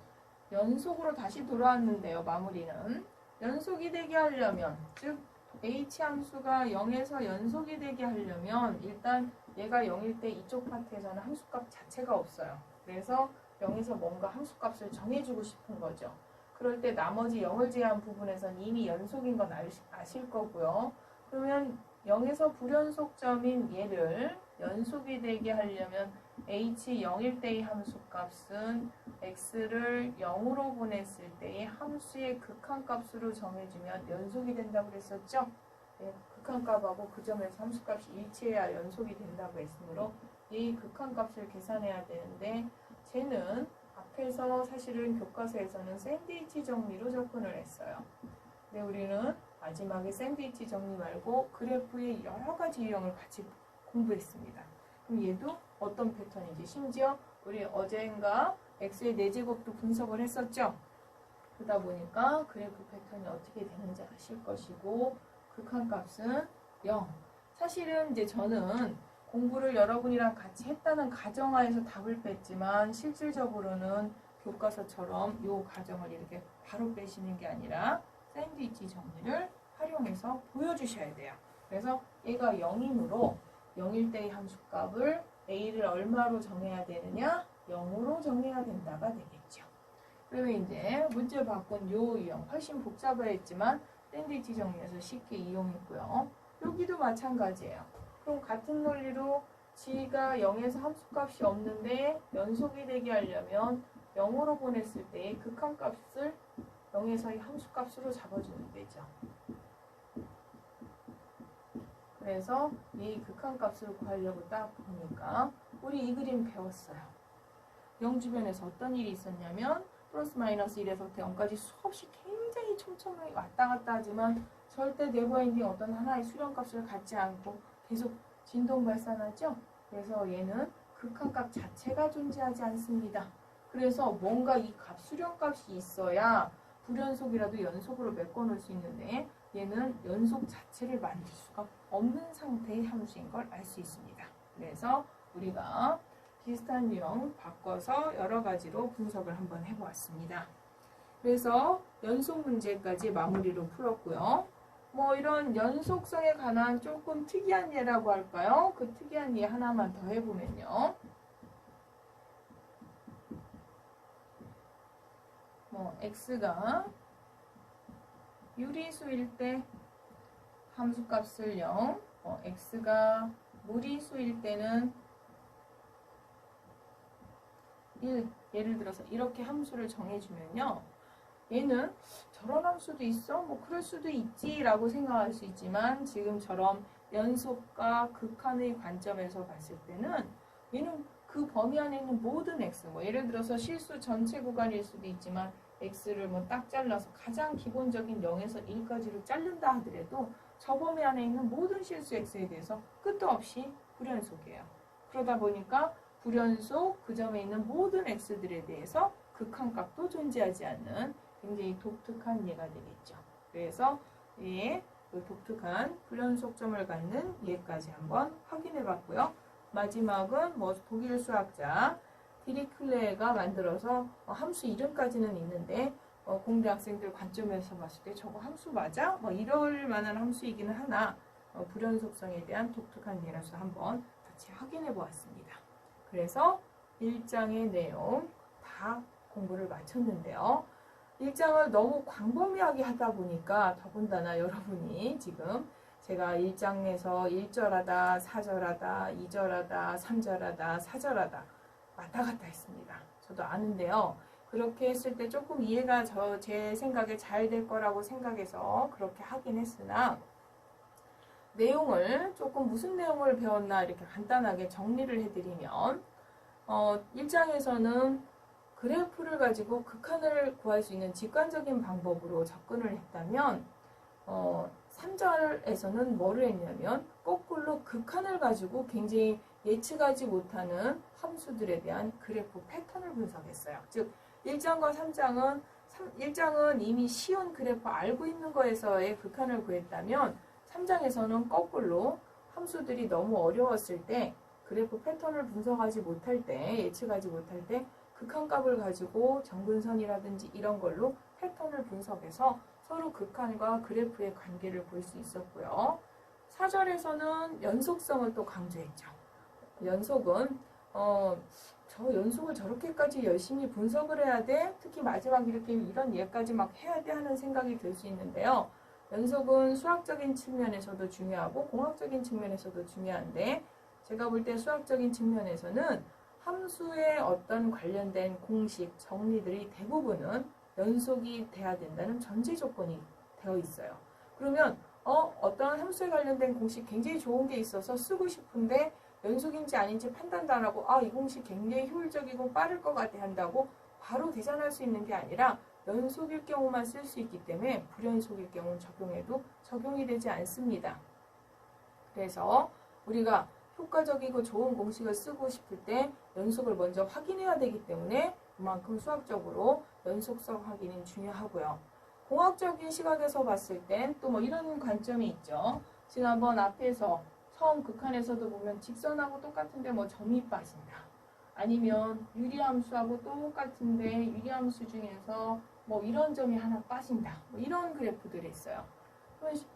연속으로 다시 돌아왔는데요. 마무리는 연속이 되게 하려면, 즉 h 함수가 0에서 연속이 되게 하려면 일단 얘가 0일 때 이쪽 파트에서는 함수값 자체가 없어요. 그래서 0에서 뭔가 함수값을 정해주고 싶은 거죠. 그럴 때 나머지 0을 제외한 부분에서는 이미 연속인 건 아실 거고요. 그러면 0에서 불연속점인 얘를 연속이 되게 하려면 h 0일 때의 함수값은 x를 0으로 보냈을 때의 함수의 극한값으로 정해주면 연속이 된다고 그랬었죠? 네, 극한값하고 그 점에서 함수값이 일치해야 연속이 된다고 했으므로 이 극한값을 계산해야 되는데 쟤는 앞에서 사실은 교과서에서는 샌드위치 정리로 접근을 했어요. 근데 우리는 마지막에 샌드위치 정리 말고 그래프의 여러 가지 유형을 같이 공부했습니다. 그럼 얘도 어떤 패턴인지, 심지어 우리 어젠가 x의 4제곱도 분석을 했었죠. 그러다 보니까 그래프 패턴이 어떻게 되는지 아실 것이고 극한값은 0. 사실은 이제 저는 공부를 여러분이랑 같이 했다는 가정하에서 답을 뺐지만 실질적으로는 교과서처럼 이 가정을 이렇게 바로 빼시는 게 아니라 샌드위치 정리를 활용해서 보여주셔야 돼요. 그래서 얘가 0이므로 0일 때의 함수값을 a를 얼마로 정해야 되느냐? 0으로 정해야 된다가 되겠죠. 그러면 이제 문제 바꾼 요 유형 훨씬 복잡했지만 샌드위치 정리해서 쉽게 이용했고요. 여기도 마찬가지예요. 그럼 같은 논리로 g가 0에서 함수값이 없는데 연속이 되게 하려면 0으로 보냈을 때의 극한값을 0에서의 함수값으로 잡아주면 되죠. 그래서 이 극한값을 구하려고 딱 보니까 우리 이 그림 배웠어요. 0 주변에서 어떤 일이 있었냐면 플러스 마이너스 1에서부터 0까지 수없이 굉장히 촘촘하게 왔다 갔다 하지만 절대 네버엔딩 어떤 하나의 수렴값을 갖지 않고 계속 진동 발산하죠. 그래서 얘는 극한값 자체가 존재하지 않습니다. 그래서 뭔가 이 값 수렴값이 있어야 불연속이라도 연속으로 메꿔놓을 수 있는데 얘는 연속 자체를 만들 수가 없는 상태의 함수인 걸 알 수 있습니다. 그래서 우리가 비슷한 유형 바꿔서 여러 가지로 분석을 한번 해보았습니다. 그래서 연속 문제까지 마무리로 풀었고요. 뭐 이런 연속성에 관한 조금 특이한 예라고 할까요? 그 특이한 예 하나만 더 해보면요. 뭐 x가 유리수일 때 함수값을 0, x가 무리수일 때는 1, 예를 들어서 이렇게 함수를 정해주면요. 얘는 저런 함수도 있어? 뭐 그럴 수도 있지 라고 생각할 수 있지만 지금처럼 연속과 극한의 관점에서 봤을 때는 얘는 그 범위 안에 있는 모든 x, 뭐 예를 들어서 실수 전체 구간일 수도 있지만 x를 뭐 딱 잘라서 가장 기본적인 0에서 1까지를 자른다 하더라도 저 범위 안에 있는 모든 실수 x에 대해서 끝도 없이 불연속이에요. 그러다 보니까 불연속 그 점에 있는 모든 x들에 대해서 극한값도 존재하지 않는 굉장히 독특한 예가 되겠죠. 그래서 그 독특한 불연속점을 갖는 예까지 한번 확인해 봤고요. 마지막은 독일 수학자 디리클레가 만들어서 함수 이름까지는 있는데 공대 학생들 관점에서 봤을 때 저거 함수 맞아? 이럴 만한 함수이기는 하나 불연속성에 대한 독특한 예라서 한번 같이 확인해 보았습니다. 그래서 1장의 내용 다 공부를 마쳤는데요. 1장을 너무 광범위하게 하다 보니까 더군다나 여러분이 지금 제가 1장에서 1절하다, 4절하다, 2절하다, 3절하다, 4절하다 왔다 갔다 했습니다. 저도 아는데요. 그렇게 했을 때 조금 이해가 제 생각에 잘 될 거라고 생각해서 그렇게 하긴 했으나 내용을 조금 무슨 내용을 배웠나 이렇게 간단하게 정리를 해드리면 1장에서는 그래프를 가지고 극한을 구할 수 있는 직관적인 방법으로 접근을 했다면 3절에서는 뭐를 했냐면 거꾸로 극한을 가지고 굉장히 예측하지 못하는 함수들에 대한 그래프 패턴을 분석했어요. 즉 1장과 3장은 1장은 이미 쉬운 그래프 알고 있는 거에서의 극한을 구했다면 3장에서는 거꾸로 함수들이 너무 어려웠을 때 그래프 패턴을 분석하지 못할 때 예측하지 못할 때 극한값을 가지고 정근선이라든지 이런 걸로 패턴을 분석해서 서로 극한과 그래프의 관계를 볼 수 있었고요. 4절에서는 연속성을 또 강조했죠. 연속은 저 연속을 저렇게까지 열심히 분석을 해야 돼? 특히 마지막 이렇게 이런 예까지 막 해야 돼 하는 생각이 들 수 있는데요. 연속은 수학적인 측면에서도 중요하고 공학적인 측면에서도 중요한데 제가 볼 때 수학적인 측면에서는 함수의 어떤 관련된 공식, 정리들이 대부분은 연속이 돼야 된다는 전제 조건이 되어 있어요. 그러면 어떤 함수에 관련된 공식 굉장히 좋은 게 있어서 쓰고 싶은데 연속인지 아닌지 판단도 안 하고 이 공식 굉장히 효율적이고 빠를 것 같아 한다고 바로 계산할 수 있는 게 아니라 연속일 경우만 쓸 수 있기 때문에 불연속일 경우는 적용해도 적용이 되지 않습니다. 그래서 우리가 효과적이고 좋은 공식을 쓰고 싶을 때 연속을 먼저 확인해야 되기 때문에 그만큼 수학적으로 연속성 확인이 중요하고요. 공학적인 시각에서 봤을 땐 또 이런 관점이 있죠. 지난번 앞에서 처음 극한에서도 보면 직선하고 똑같은데 점이 빠진다. 아니면 유리함수하고 똑같은데 유리함수 중에서 이런 점이 하나 빠진다. 이런 그래프들이 있어요.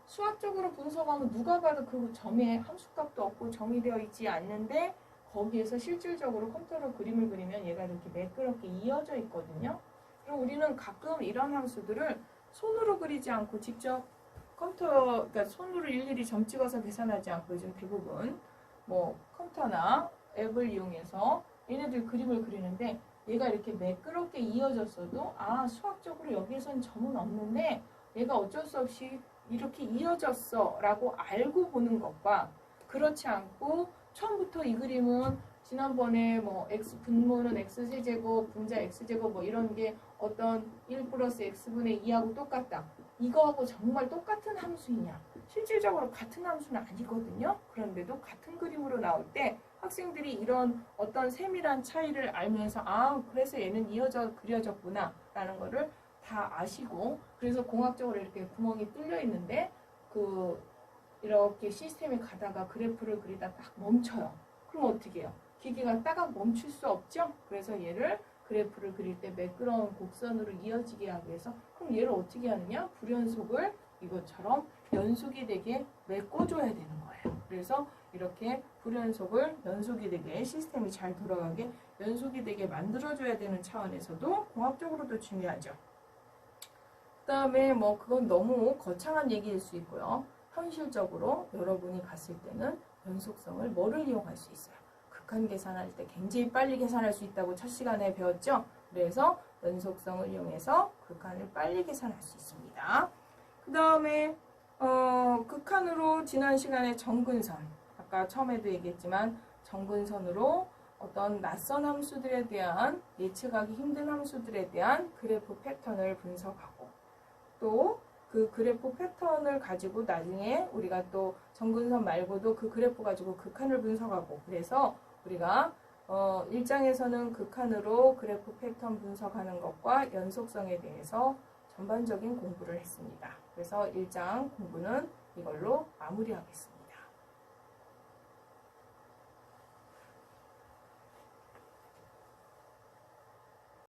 수학적으로 분석하면 누가 봐도 그 점에 함수값도 없고 정의되어 있지 않는데 거기에서 실질적으로 컴퓨터로 그림을 그리면 얘가 이렇게 매끄럽게 이어져 있거든요. 그럼 우리는 가끔 이런 함수들을 손으로 그리지 않고 직접 그러니까 손으로 일일이 점 찍어서 계산하지 않고 요즘 대부분 컴퓨터나 앱을 이용해서 얘네들 그림을 그리는데 얘가 이렇게 매끄럽게 이어졌어도 수학적으로 여기에선 점은 없는데 얘가 어쩔 수 없이 이렇게 이어졌어 라고 알고 보는 것과 그렇지 않고 처음부터 이 그림은 지난번에 x 분모는 x세제곱 분자 x제곱 이런 게 어떤 1 플러스 x분의 2하고 똑같다. 이거하고 정말 똑같은 함수이냐? 실질적으로 같은 함수는 아니거든요. 그런데도 같은 그림으로 나올 때 학생들이 이런 어떤 세밀한 차이를 알면서 그래서 얘는 이어져 그려졌구나 라는 거를 다 아시고 그래서 공학적으로 이렇게 구멍이 뚫려 있는데 이렇게 시스템이 가다가 그래프를 그리다 딱 멈춰요. 그럼 어떻게 해요? 기계가 따각 멈출 수 없죠? 그래서 얘를 그래프를 그릴 때 매끄러운 곡선으로 이어지게 하기 위해서 그럼 얘를 어떻게 하느냐? 불연속을 이것처럼 연속이 되게 메꿔줘야 되는 거예요. 그래서 이렇게 불연속을 연속이 되게 시스템이 잘 돌아가게 연속이 되게 만들어줘야 되는 차원에서도 공학적으로도 중요하죠. 그 다음에 그건 너무 거창한 얘기일 수 있고요. 현실적으로 여러분이 갔을 때는 연속성을 뭐를 이용할 수 있어요? 극한 계산할 때 굉장히 빨리 계산할 수 있다고 첫 시간에 배웠죠? 그래서 연속성을 이용해서 극한을 빨리 계산할 수 있습니다. 그 다음에 극한으로 지난 시간에 정근선, 아까 처음에도 얘기했지만 정근선으로 어떤 낯선 함수들에 대한 예측하기 힘든 함수들에 대한 그래프 패턴을 분석하고 또 그 그래프 패턴을 가지고 나중에 우리가 또 정근선 말고도 그 그래프 가지고 극한을 분석하고 그래서 우리가 1장에서는 극한으로 그래프 패턴 분석하는 것과 연속성에 대해서 전반적인 공부를 했습니다. 그래서 1장 공부는 이걸로 마무리하겠습니다.